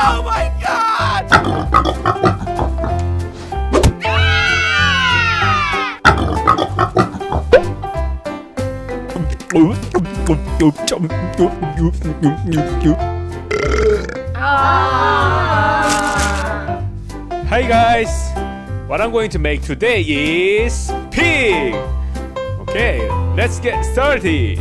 Oh my god! Hey guys! What I'm going to make today is pig! Okay, let's get started!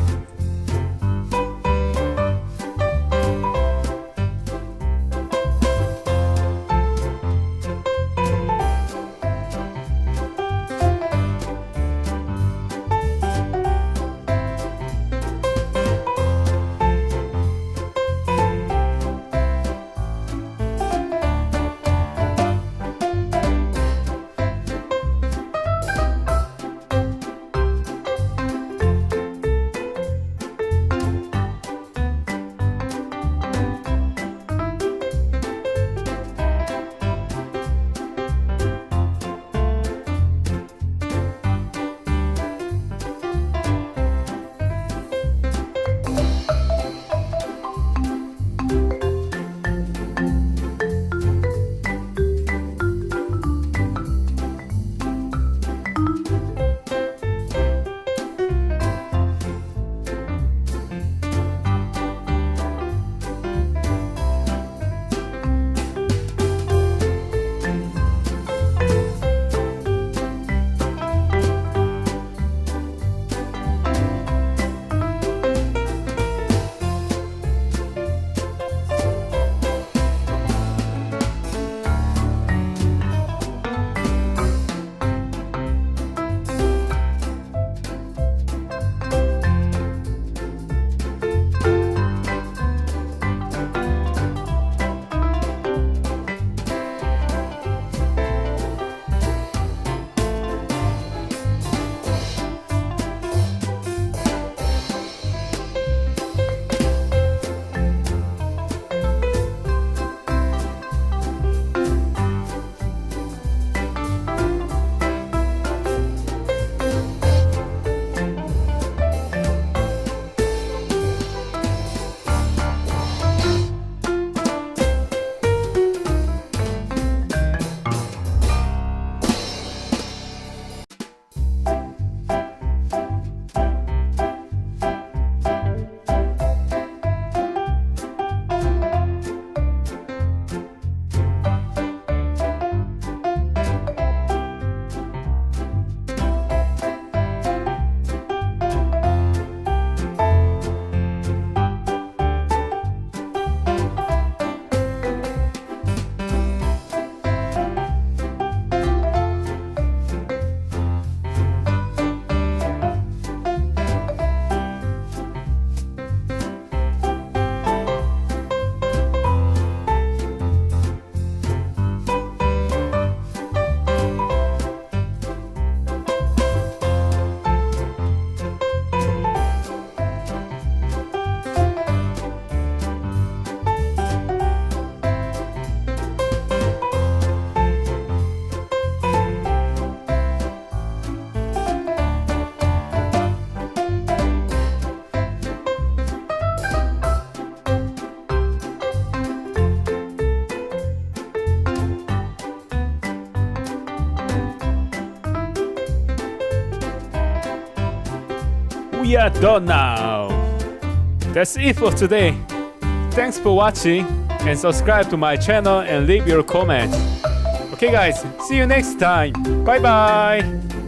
We are done now. That's it for today. Thanks for watching and subscribe to my channel and leave your comments. Okay guys, see you next time. Bye bye.